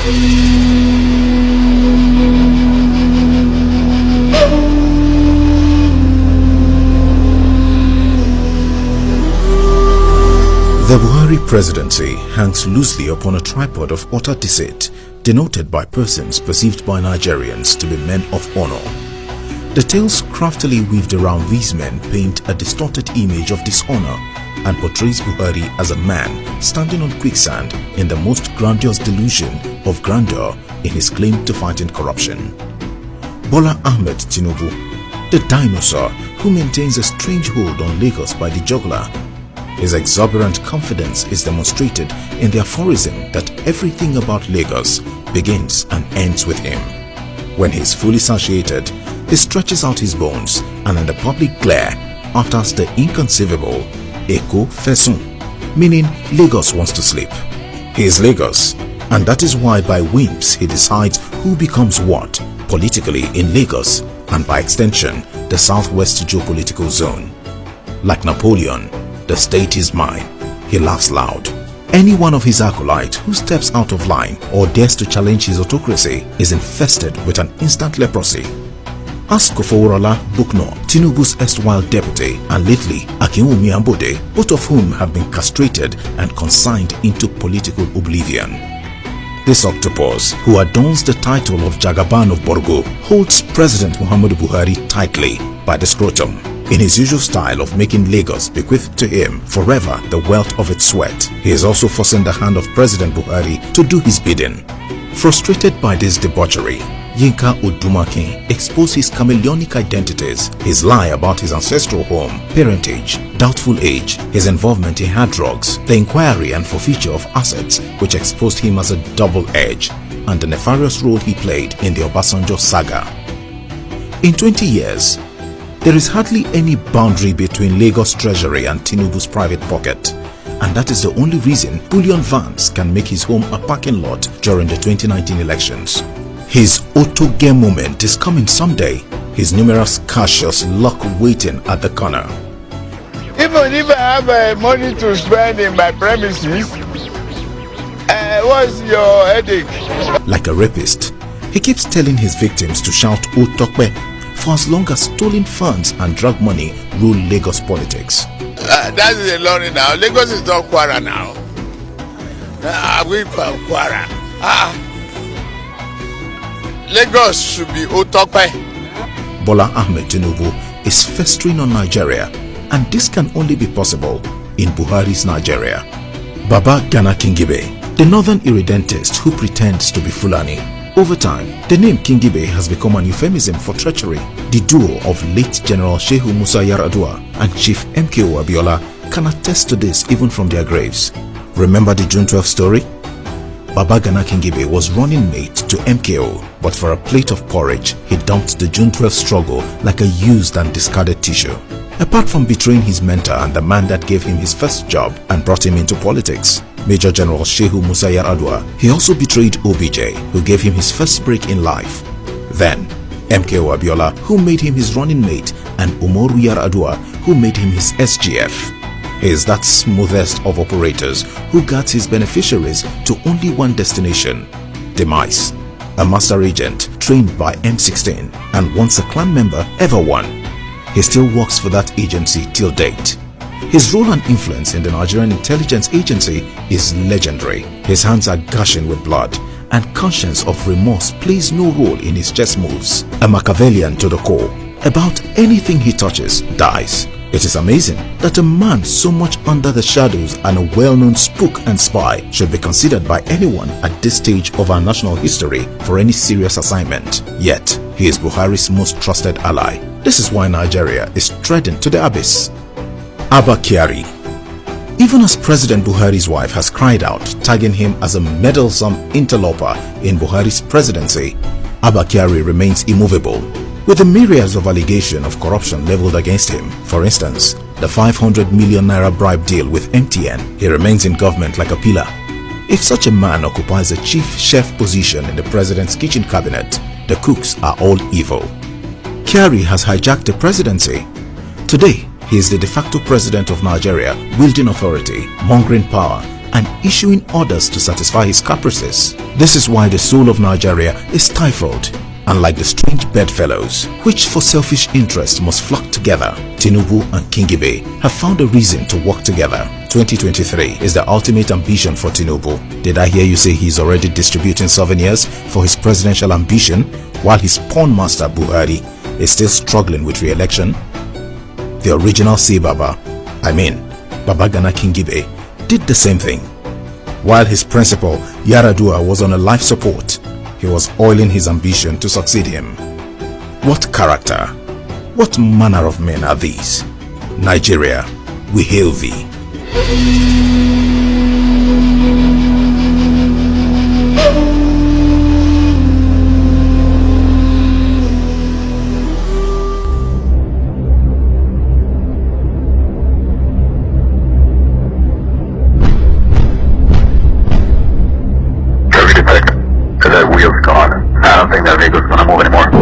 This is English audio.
The Buhari presidency hangs loosely upon a tripod of utter deceit, denoted by persons perceived by Nigerians to be men of honor. The tales craftily weaved around these men paint a distorted image of dishonor and portrays Buhari as a man standing on quicksand in the most grandiose delusion of grandeur in his claim to fighting corruption. Bola Ahmed Tinubu, the dinosaur who maintains a strange hold on Lagos by the jugular. His exuberant confidence is demonstrated in the aphorism that everything about Lagos begins and ends with him. When he is fully satiated, he stretches out his bones and in the public glare utters the inconceivable Eko Fesun, meaning Lagos wants to sleep. He is Lagos, and that is why by whims he decides who becomes what politically in Lagos and by extension the southwest geopolitical zone. Like Napoleon, the state is mine, he laughs loud. Any one of his acolytes who steps out of line or dares to challenge his autocracy is infested with an instant leprosy. Ask Kofoworola Bukno, Tinubu's erstwhile deputy, and lately Akinwumi Ambode, both of whom have been castrated and consigned into political oblivion. This octopus, who adorns the title of Jagaban of Borgo, holds President Muhammadu Buhari tightly by the scrotum, in his usual style of making Lagos bequeath to him forever the wealth of its sweat. He is also forcing the hand of President Buhari to do his bidding. Frustrated by this debauchery, Yinka Odumakin exposed his chameleonic identities, his lie about his ancestral home, parentage, doubtful age, his involvement in hard drugs, the inquiry and forfeiture of assets which exposed him as a double edge, and the nefarious role he played in the Obasanjo saga. In 20 years, there is hardly any boundary between Lagos Treasury and Tinubu's private pocket, and that is the only reason bullion vans can make his home a parking lot during the 2019 elections. His Otoge moment is coming someday, his numerous cautious luck waiting at the corner. Even if I have money to spend in my premises, what's your headache? Like a rapist, he keeps telling his victims to shout Otokbe for as long as stolen funds and drug money rule Lagos politics. That is a lorry now. Lagos is not Kwara now. We from Kwara. Lagos should be Otokbe. Bola Ahmed Tinubu is festering on Nigeria, and this can only be possible in Buhari's Nigeria. Baba Gana Kingibe, the northern irredentist who pretends to be Fulani. Over time, the name Kingibe has become an euphemism for treachery. The duo of late General Shehu Musa Yar'Adua and Chief MKO Abiola can attest to this even from their graves. Remember the June 12 story? Baba Gana Kingibe was running mate to MKO, but for a plate of porridge, he dumped the June 12 struggle like a used and discarded tissue. Apart from betraying his mentor and the man that gave him his first job and brought him into politics, Major General Shehu Musa Yar'Adua, he also betrayed OBJ, who gave him his first break in life. Then, MKO Abiola, who made him his running mate, and Umaru Yar'Adua, who made him his SGF. He is that smoothest of operators who guides his beneficiaries to only one destination: demise. A master agent trained by M16 and once a clan member ever won. He still works for that agency till date. His role and influence in the Nigerian intelligence agency is legendary. His hands are gushing with blood, and conscience of remorse plays no role in his chess moves. A Machiavellian to the core, about anything he touches dies. It is amazing that a man so much under the shadows and a well-known spook and spy should be considered by anyone at this stage of our national history for any serious assignment. Yet, he is Buhari's most trusted ally. This is why Nigeria is treading to the abyss. Abba Kyari. Even as President Buhari's wife has cried out, tagging him as a meddlesome interloper in Buhari's presidency, Abba Kyari remains immovable, with the myriads of allegations of corruption leveled against him. For instance, the 500 million naira bribe deal with MTN, he remains in government like a pillar. If such a man occupies a chief chef position in the president's kitchen cabinet, the cooks are all evil. Kyari has hijacked the presidency. Today, he is the de facto president of Nigeria, wielding authority, mongering power, and issuing orders to satisfy his caprices. This is why the soul of Nigeria is stifled. Unlike the strange bedfellows, which for selfish interest must flock together, Tinubu and Kingibe have found a reason to work together. 2023 is the ultimate ambition for Tinubu. Did I hear you say he's already distributing souvenirs for his presidential ambition, while his pawn master Buhari is still struggling with re-election? The original Babagana Kingibe, did the same thing. While his principal Yaradua was on a life support, he was oiling his ambition to succeed him. What character, what manner of men are these? Nigeria, we hail thee. That wheel's gone. I don't think that vehicle's gonna move anymore.